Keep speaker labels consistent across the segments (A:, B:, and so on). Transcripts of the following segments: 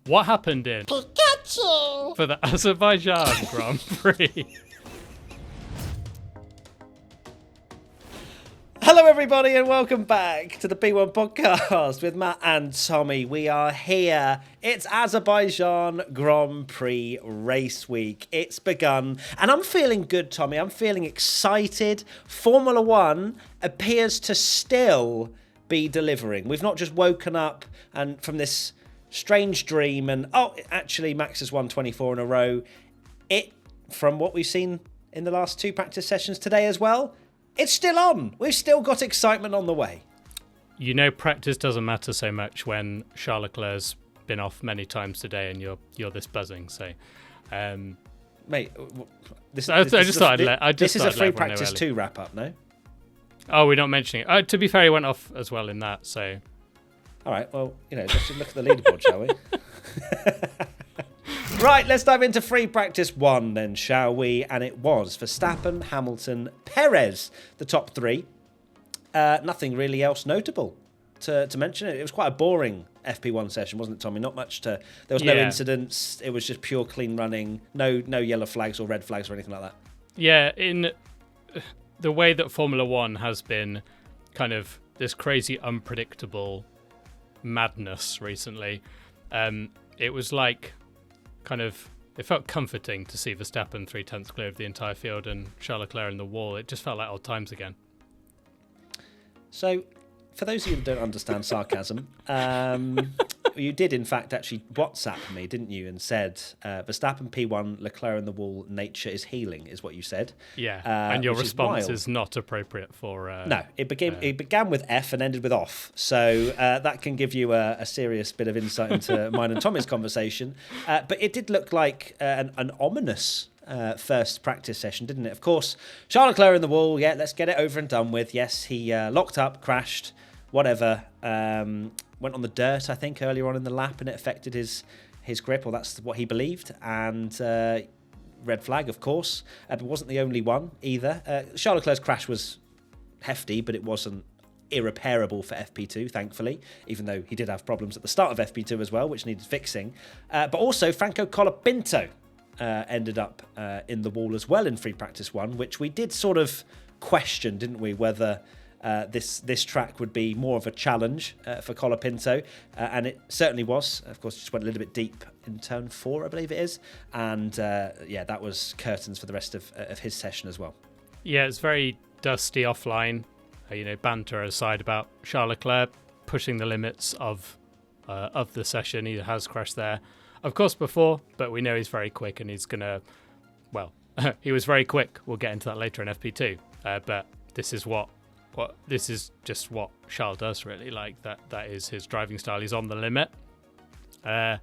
A: What happened in
B: Pikachu
A: for the Azerbaijan Grand Prix?
B: Hello everybody and welcome back to the P1 podcast with Matt and Tommy. We are here. It's Azerbaijan Grand Prix race week. It's begun and I'm feeling good, Tommy. I'm feeling excited. Formula One appears to still be delivering. We've not just woken up and from this strange dream and actually Max has won 24 in a row. From what we've seen in the last two practice sessions today as well, it's still on. We've still got excitement on the way.
A: You know, practice doesn't matter so much when Charles Leclerc's been off many times today and you're this buzzing. So,
B: mate, this is a free practice 2 wrap up, no?
A: Oh, we're not mentioning it. To be fair, he went off as well in that. So,
B: all right. Well, let's just look at the leaderboard, shall we? Right, let's dive into free practice 1 then, shall we? And it was Verstappen, Hamilton, Perez, the top 3. Nothing really else notable to mention. It was quite a boring FP1 session, wasn't it, Tommy? Not much there was no incidents. It was just pure clean running. No yellow flags or red flags or anything like that. Yeah,
A: in the way that Formula One has been kind of this crazy, unpredictable madness recently, it was like it felt comforting to see Verstappen 3/10 clear of the entire field and Charles Leclerc in the wall. It just felt like old times again.
B: So, for those of you that don't understand sarcasm, you did in fact actually WhatsApp me, didn't you, and said Verstappen P1, Leclerc in the wall, nature is healing, is what you said.
A: Yeah, and your response is not appropriate for...
B: no, it began with F and ended with off, so that can give you a serious bit of insight into mine and Tommy's conversation. But it did look like an ominous first practice session, didn't it? Of course, Charles Leclerc in the wall, let's get it over and done with. Yes, he locked up, crashed, whatever, went on the dirt, I think, earlier on in the lap, and it affected his grip, or that's what he believed, and red flag, of course, but wasn't the only one either. Charles Leclerc's crash was hefty, but it wasn't irreparable for FP2, thankfully, even though he did have problems at the start of FP2 as well, which needed fixing. But also, Franco Colapinto ended up in the wall as well in free practice 1, which we did sort of question, didn't we, whether this track would be more of a challenge for Colapinto, and it certainly was. Of course, just went a little bit deep in turn 4, I believe it is, and that was curtains for the rest of his session as well. Yeah,
A: it's very dusty offline. Banter aside about Charles Leclerc pushing the limits of the session. He has crashed there, of course, before, but we know he's very quick, and he's gonna. Well, he was very quick. We'll get into that later in FP2, but this is just what Charles does, really. Like that is his driving style. He's on the limit. The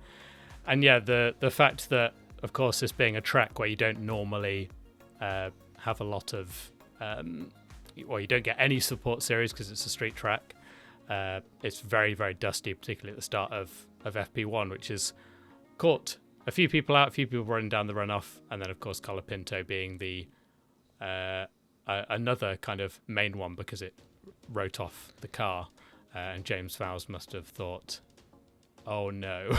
A: fact that, of course, this being a track where you don't normally have a lot of, you don't get any support series because it's a street track. It's very, very dusty, particularly at the start of FP1, which has caught a few people out, a few people running down the runoff, and then, of course, Colapinto being the another kind of main one because it wrote off the car, and James Vowles must have thought, oh no.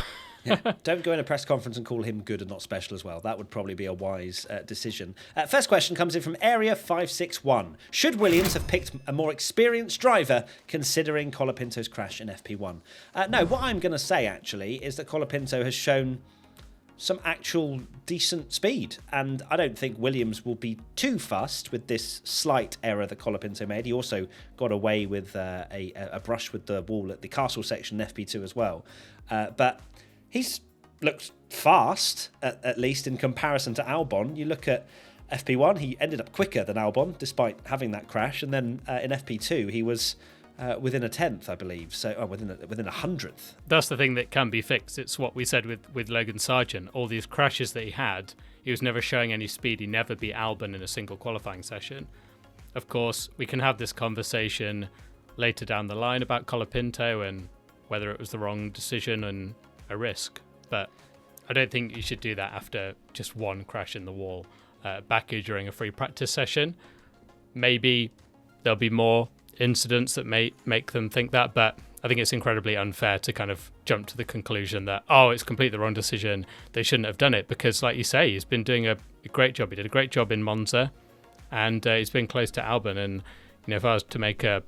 B: Don't go in a press conference and call him good and not special as well. That would probably be a wise decision. First question comes in from Area 561. Should Williams have picked a more experienced driver considering Colapinto's crash in FP1? No, what I'm going to say actually is that Colapinto has shown some actual decent speed, and I don't think Williams will be too fussed with this slight error that Colapinto made. He also got away with a brush with the wall at the castle section in FP2 as well, but he's looked fast, at least in comparison to Albon. You look at FP1, he ended up quicker than Albon despite having that crash, and then in FP2 he was within a tenth, I believe. So within a hundredth.
A: That's the thing that can be fixed. It's what we said with Logan Sargent. All these crashes that he was never showing any speed. He never beat Albon in a single qualifying session. Of course, we can have this conversation later down the line about Colapinto and whether it was the wrong decision and a risk. But I don't think you should do that after just one crash in the wall. Baku during a free practice session. Maybe there'll be more incidents that may make them think that, but I think it's incredibly unfair to kind of jump to the conclusion that, oh, it's completely the wrong decision, they shouldn't have done it, because like you say, he's been doing a great job. He did a great job in Monza, and he's been close to Albon. And if I was to make a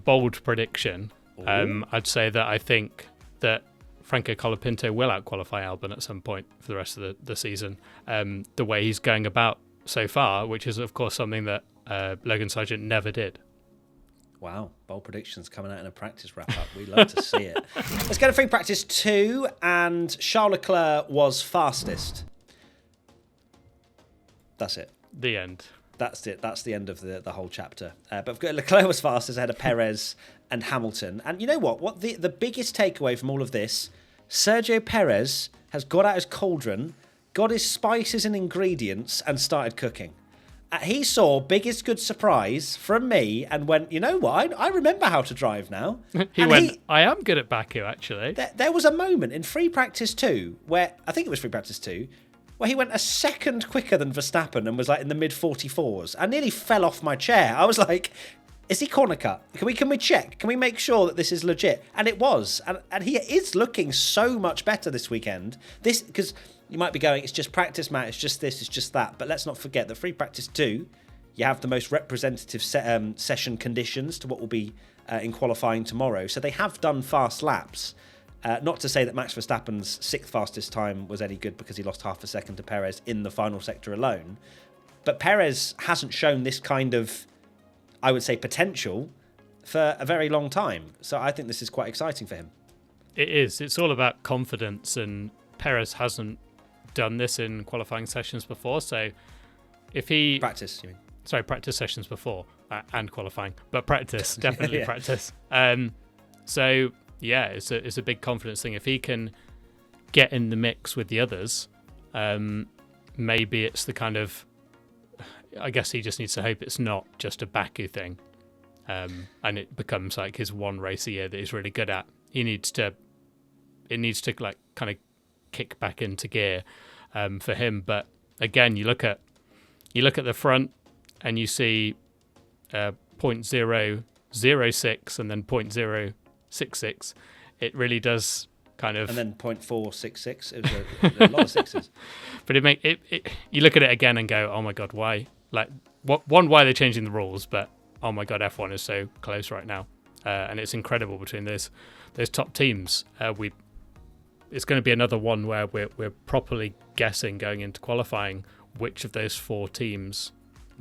A: bold prediction, I'd say that I think that Franco Colapinto will outqualify Albon at some point for the rest of the season. The way he's going about so far, which is of course something that Logan Sargent never did.
B: Wow, bold predictions coming out in a practice wrap-up. We love to see it. Let's go to free practice 2, and Charles Leclerc was fastest. That's it.
A: The end.
B: That's it. That's the end of the whole chapter. But Leclerc was fastest ahead of Perez and Hamilton. And you know what? What the biggest takeaway from all of this, Sergio Perez has got out his cauldron, got his spices and ingredients, and started cooking. He saw biggest good surprise from me and went, you know what? I remember how to drive now.
A: I am good at Baku, actually.
B: There was a moment in free practice 2 where, I think it was free practice 2, where he went a second quicker than Verstappen and was like in the mid 44s. I nearly fell off my chair. I was like, is he corner cut? Can we check? Can we make sure that this is legit? And it was. And he is looking so much better this weekend. Because you might be going, it's just practice, Matt, it's just this, it's just that. But let's not forget that free practice 2, you have the most representative session conditions to what will be in qualifying tomorrow. So they have done fast laps. Not to say that Max Verstappen's 6th fastest time was any good because he lost half a second to Perez in the final sector alone. But Perez hasn't shown this kind of, I would say, potential for a very long time. So I think this is quite exciting for him.
A: It is. It's all about confidence, and Perez hasn't done this in qualifying sessions before. So if he...
B: Practice, you mean?
A: Sorry, practice sessions before and qualifying. But practice, definitely practice. So... yeah, it's a big confidence thing. If he can get in the mix with the others, maybe it's the kind of... I guess he just needs to hope it's not just a Baku thing, and it becomes like his one race a year that he's really good at. It needs to like kind of kick back into gear for him. But again, you look at the front and you see 0.006 and then 0.066. It really does kind of...
B: And then 0.466. It was a lot of sixes.
A: But you look at it again and go, oh my God, why? Like, why are they changing the rules? But, oh my God, F1 is so close right now. And it's incredible between those top teams. It's going to be another one where we're properly guessing going into qualifying which of those 4 teams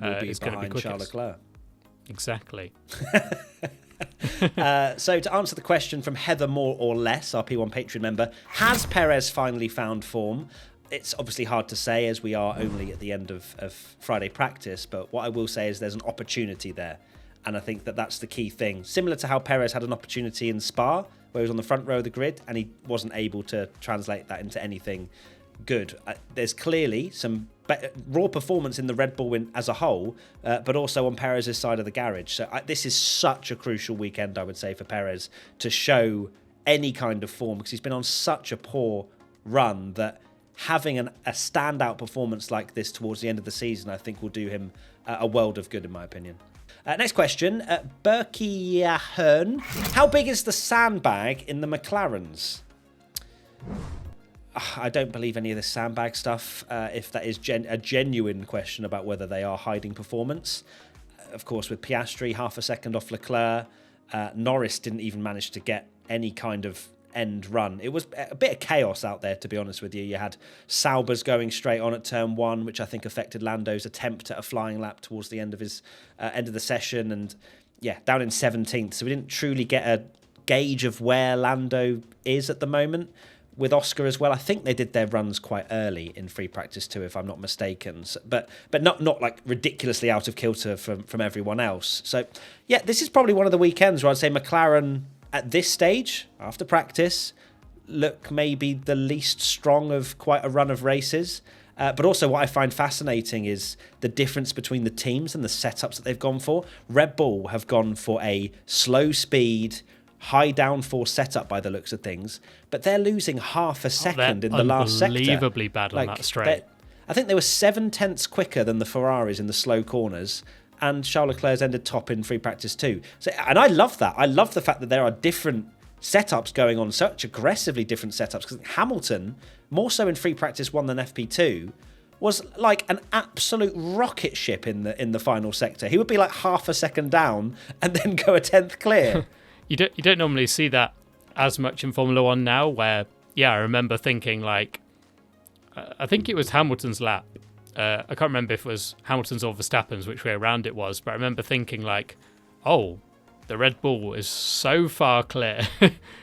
A: is going to be quickest.
B: Charles Leclerc.
A: Exactly.
B: So to answer the question from Heather More or Less, our P1 Patreon member, has Perez finally found form? It's obviously hard to say as we are only at the end of Friday practice, but what I will say is there's an opportunity there. And I think that's the key thing. Similar to how Perez had an opportunity in Spa, where he was on the front row of the grid and he wasn't able to translate that into anything good. There's clearly some raw performance in the Red Bull win as a whole, but also on Perez's side of the garage. So this is such a crucial weekend, I would say, for Perez to show any kind of form, because he's been on such a poor run that having a standout performance like this towards the end of the season, I think will do him a world of good, in my opinion. Next question, Berkey Hearn. How big is the sandbag in the McLarens? I don't believe any of this sandbag stuff, if that is a genuine question about whether they are hiding performance. Of course, with Piastri, half a second off Leclerc, Norris didn't even manage to get any kind of end run. It was a bit of chaos out there, to be honest with you. You had Saubers going straight on at turn 1, which I think affected Lando's attempt at a flying lap towards the end of his end of the session, and down in 17th. So we didn't truly get a gauge of where Lando is at the moment. With Oscar as well, I think they did their runs quite early in free practice 2, if I'm not mistaken. So, but not like ridiculously out of kilter from everyone else. So this is probably one of the weekends where I'd say McLaren at this stage, after practice, look maybe the least strong of quite a run of races. But also what I find fascinating is the difference between the teams and the setups that they've gone for. Red Bull have gone for a slow speed, high downforce setup by the looks of things, but they're losing half a second in the last sector.
A: Unbelievably bad on that straight.
B: I think they were 7/10 quicker than the Ferraris in the slow corners, and Charles Leclerc's ended top in free practice 2. So, and I love that. I love the fact that there are different setups going on, such aggressively different setups. Because Hamilton, more so in free practice 1 than FP2, was like an absolute rocket ship in the final sector. He would be like half a second down and then go a 10th clear.
A: You don't normally see that as much in Formula One now, where, yeah, I remember thinking like, I think it was Hamilton's lap. I can't remember if it was Hamilton's or Verstappen's, which way around it was, but I remember thinking like, oh, the Red Bull is so far clear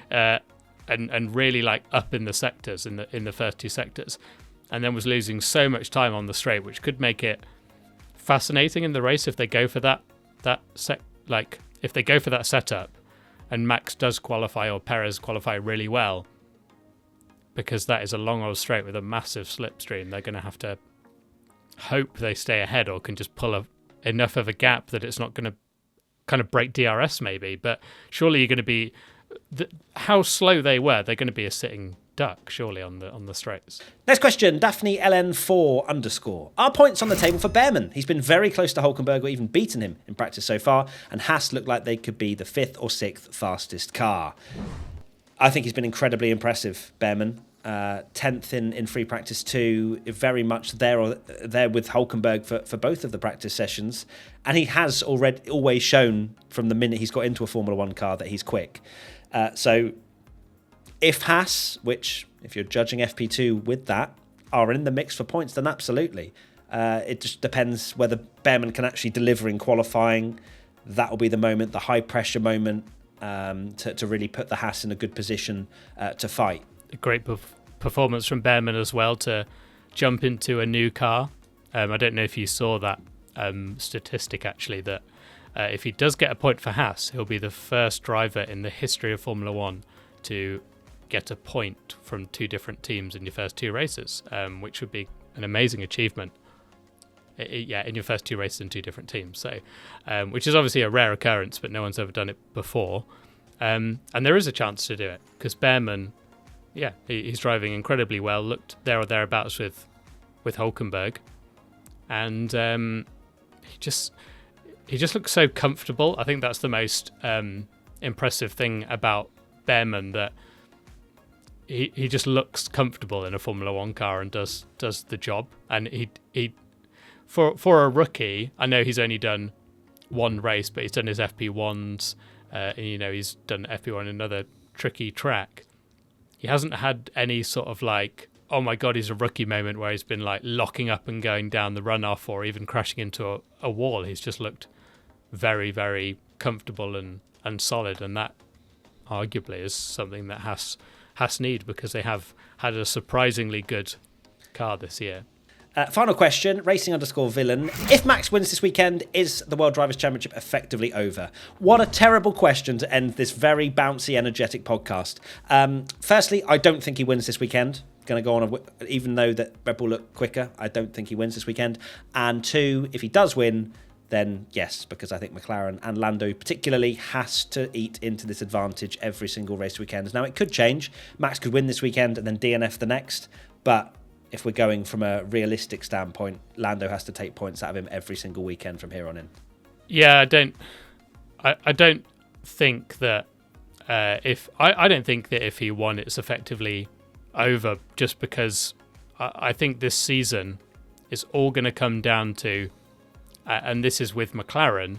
A: and really like up in the sectors, in the first 2 sectors, and then was losing so much time on the straight, which could make it fascinating in the race if they go for if they go for that setup and Max does qualify or Perez qualify really well, because that is a long old straight with a massive slipstream. They're going to have to hope they stay ahead or can just pull enough of a gap that it's not going to kind of break DRS maybe. But surely you're going to be... how slow they're going to be a sitting duck, surely, on the straights.
B: Next question, Daphne LN4_. Are points on the table for Behrman? He's been very close to Hülkenberg or even beaten him in practice so far, and Haas look like they could be the 5th or 6th fastest car. I think he's been incredibly impressive, Behrman. 10th in free practice 2, very much there with Hülkenberg for both of the practice sessions, and he has always shown from the minute he's got into a Formula 1 car that he's quick. So if Haas, which if you're judging FP2 with that, are in the mix for points, then absolutely. It just depends whether Behrman can actually deliver in qualifying. That will be the moment, the high pressure moment, to really put the Haas in a good position to fight.
A: A great performance from Behrman as well to jump into a new car. I don't know if you saw that statistic actually, that if he does get a point for Haas, he'll be the first driver in the history of Formula One to get a point from 2 different teams in your first 2 races, which would be an amazing achievement. In your first 2 races in 2 different teams. So, which is obviously a rare occurrence, but no one's ever done it before. And there is a chance to do it because Behrman, he's driving incredibly well. Looked there or thereabouts with Hülkenberg, and he just looks so comfortable. I think that's the most impressive thing about Behrman, that he just looks comfortable in a Formula One car and does the job. And he for a rookie, I know he's only done 1 race, but he's done his FP1s. He's done FP1 in another tricky track. He hasn't had any sort of like, oh my God, he's a rookie moment where he's been like locking up and going down the runoff or even crashing into a wall. He's just looked very, very comfortable and solid. And that arguably is something that Haas need, because they have had a surprisingly good car this year.
B: Final question, racing_villain. If Max wins this weekend, is the World Drivers' Championship effectively over? What a terrible question to end this very bouncy, energetic podcast. Firstly, I don't think he wins this weekend. Going to go on, even though that Red Bull look quicker, I don't think he wins this weekend. And 2, if he does win, then yes, because I think McLaren and Lando particularly has to eat into this advantage every single race weekend. Now, it could change. Max could win this weekend and then DNF the next, but if we're going from a realistic standpoint, Lando has to take points out of him every single weekend from here on in.
A: Yeah, I don't think that I don't think that if he won, it's effectively over, just because I think this season is all going to come down to, and this is with McLaren,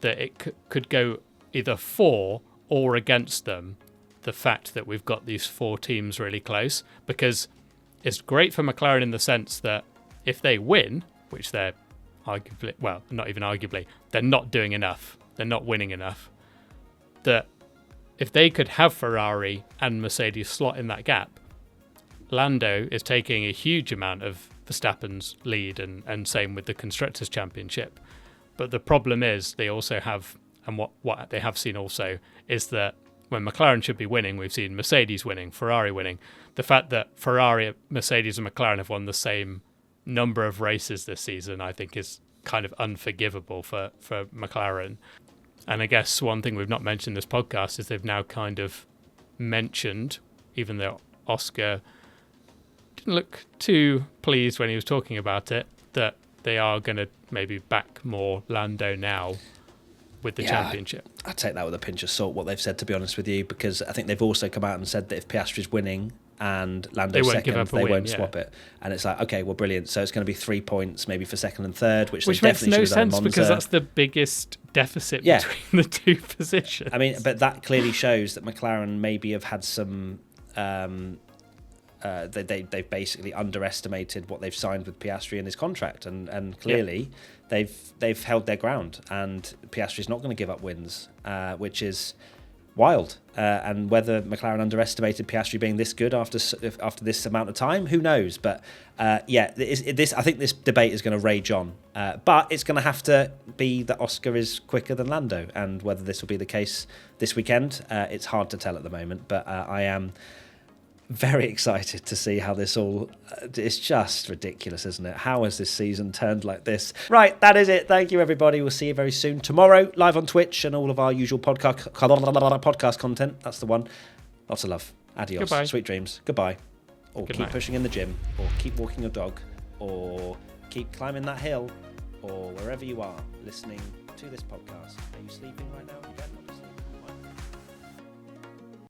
A: that it could go either for or against them, the fact that we've got these 4 teams really close, because it's great for McLaren in the sense that if they win, which they're arguably, well, not even arguably, they're not doing enough, they're not winning enough, that if they could have Ferrari and Mercedes slot in that gap, Lando is taking a huge amount of Verstappen's lead, and same with the Constructors' Championship. But the problem is they also have, and what they have seen also, is that when McLaren should be winning, we've seen Mercedes winning, Ferrari winning. The fact that Ferrari, Mercedes and McLaren have won the same number of races this season, I think is kind of unforgivable for McLaren. And I guess one thing we've not mentioned in this podcast is they've now kind of mentioned, even though Oscar didn't look too pleased when he was talking about it, that they are going to maybe back more Lando now. with the championship.
B: I take that with a pinch of salt, what they've said, to be honest with you, because I think they've also come out and said that if Piastri's winning and Lando's second, they won't swap it. And it's like, okay, well, brilliant. So it's going to be 3 points maybe for second and third, which
A: makes
B: definitely
A: no
B: should have done
A: sense because that's the biggest deficit between the two positions.
B: I mean, but that clearly shows that McLaren maybe have had some... they've basically underestimated what they've signed with Piastri in his contract, and clearly they've held their ground, and Piastri's not going to give up wins, which is wild. And whether McLaren underestimated Piastri being this good after this amount of time, who knows? But I think this debate is going to rage on. But it's going to have to be that Oscar is quicker than Lando, and whether this will be the case this weekend, it's hard to tell at the moment. But I am very excited to see how this all... it's just ridiculous, isn't it? How has this season turned like this? Right, that is it. Thank you, everybody. We'll see you very soon. Tomorrow, live on Twitch and all of our usual podcast content. That's the one. Lots of love. Adios.
A: Goodbye.
B: Sweet dreams. Goodbye. Or
A: Good
B: keep
A: night.
B: pushing in the gym, or keep walking your dog, or keep climbing that hill, or wherever you are listening to this podcast. Are you sleeping right now?